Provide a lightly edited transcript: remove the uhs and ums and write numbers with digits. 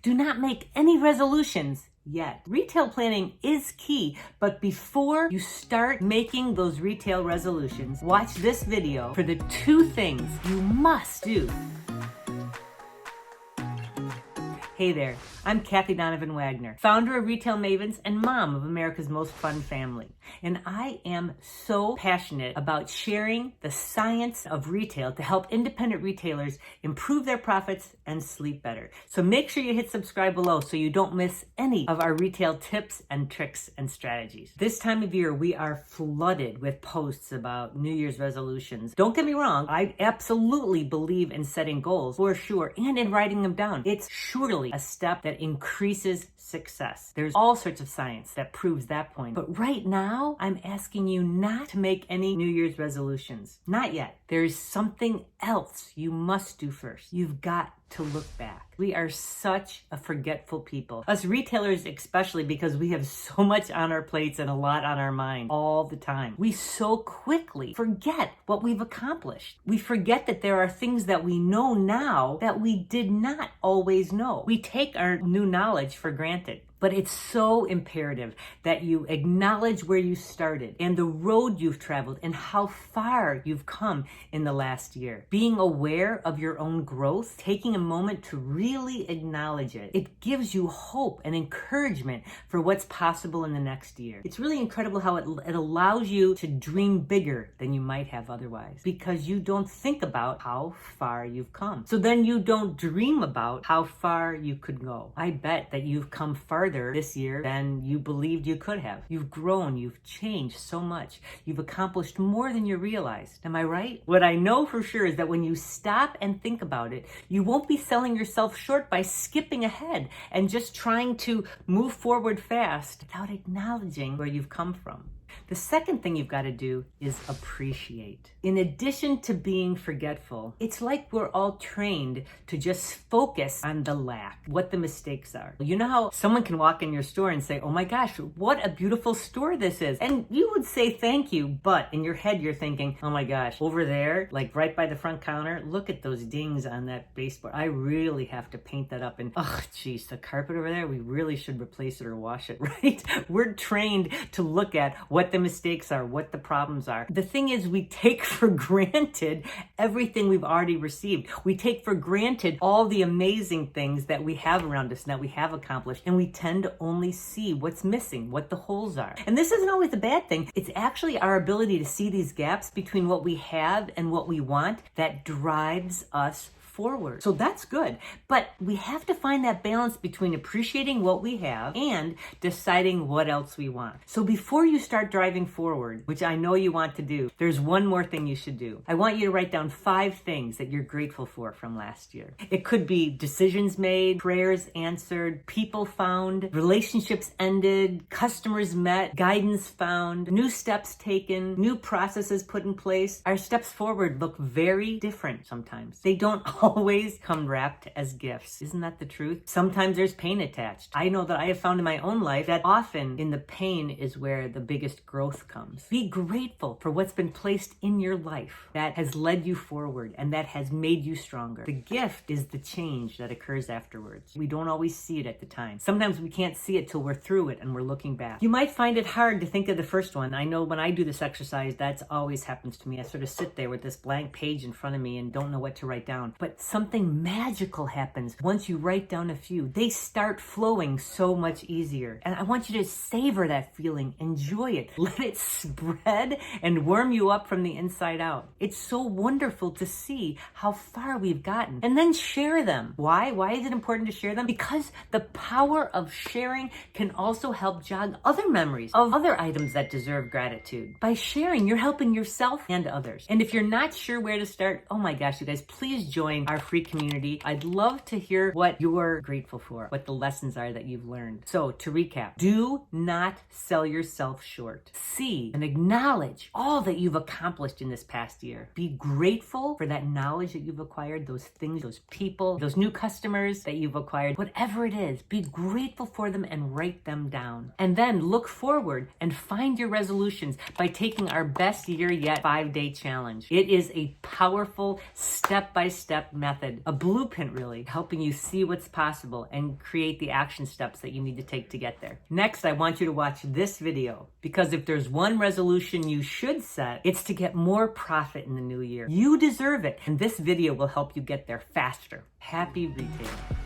Do not make any resolutions yet. Retail planning is key, but before you start making those retail resolutions, watch this video for the 2 things you must do. Hey there, I'm Kathy Donovan Wagner, founder of Retail Mavens and mom of America's most fun family. And I am so passionate about sharing the science of retail to help independent retailers improve their profits and sleep better. So make sure you hit subscribe below so you don't miss any of our retail tips and tricks and strategies. This time of year, we are flooded with posts about New Year's resolutions. Don't get me wrong, I absolutely believe in setting goals for sure and in writing them down. It's surely a step that increases success. There's all sorts of science that proves that point. But right now, I'm asking you not to make any New Year's resolutions. Not yet. There's something else you must do first. You've got to look back. We are such a forgetful people. Us retailers especially, because we have so much on our plates and a lot on our mind all the time. We so quickly forget what we've accomplished. We forget that there are things that we know now that we did not always know. We take our new knowledge for granted. But it's so imperative that you acknowledge where you started and the road you've traveled and how far you've come in the last year. Being aware of your own growth, taking a moment to really acknowledge it, it gives you hope and encouragement for what's possible in the next year. It's really incredible how it allows you to dream bigger than you might have otherwise, because you don't think about how far you've come. So then you don't dream about how far you could go. I bet that you've come farther this year than you believed you could have. You've grown, you've changed so much. You've accomplished more than you realized. Am I right? What I know for sure is that when you stop and think about it, you won't be selling yourself short by skipping ahead and just trying to move forward fast without acknowledging where you've come from. The second thing you've got to do is appreciate. In addition to being forgetful, it's like we're all trained to just focus on the lack, what the mistakes are. You know how someone can walk in your store and say, oh my gosh, what a beautiful store this is. And you would say thank you, but in your head you're thinking, oh my gosh, over there, like right by the front counter, look at those dings on that baseboard. I really have to paint that up. And oh geez, the carpet over there, we really should replace it or wash it, right? We're trained to look at what the mistakes are, what the problems are. The thing is, we take for granted everything we've already received. We take for granted all the amazing things that we have around us and that we have accomplished, and we tend to only see what's missing, what the holes are. And this isn't always a bad thing. It's actually our ability to see these gaps between what we have and what we want that drives us forward. So that's good. But we have to find that balance between appreciating what we have and deciding what else we want. So before you start driving forward, which I know you want to do, there's one more thing you should do. I want you to write down 5 things that you're grateful for from last year. It could be decisions made, prayers answered, people found, relationships ended, customers met, guidance found, new steps taken, new processes put in place. Our steps forward look very different sometimes. They don't always come wrapped as gifts. Isn't that the truth? Sometimes there's pain attached. I know that I have found in my own life that often in the pain is where the biggest growth comes. Be grateful for what's been placed in your life that has led you forward and that has made you stronger. The gift is the change that occurs afterwards. We don't always see it at the time. Sometimes we can't see it till we're through it and we're looking back. You might find it hard to think of the first one. I know when I do this exercise, that's always happens to me. I sort of sit there with this blank page in front of me and don't know what to write down. But something magical happens once you write down a few. They start flowing so much easier. And I want you to savor that feeling, enjoy it, let it spread and worm you up from the inside out. It's so wonderful to see how far we've gotten. And then share them. Why? Why is it important to share them? Because the power of sharing can also help jog other memories of other items that deserve gratitude. By sharing, you're helping yourself and others. And if you're not sure where to start, oh my gosh, you guys, please join our free community. I'd love to hear what you're grateful for, what the lessons are that you've learned. So to recap, do not sell yourself short. See and acknowledge all that you've accomplished in this past year. Be grateful for that knowledge that you've acquired, those things, those people, those new customers that you've acquired, whatever it is, be grateful for them and write them down. And then look forward and find your resolutions by taking our Best Year Yet 5-day challenge. It is a powerful step-by-step step method, a blueprint really, helping you see what's possible and create the action steps that you need to take to get there. Next, I want you to watch this video, because if there's one resolution you should set, it's to get more profit in the new year. You deserve it, and this video will help you get there faster. Happy retailing.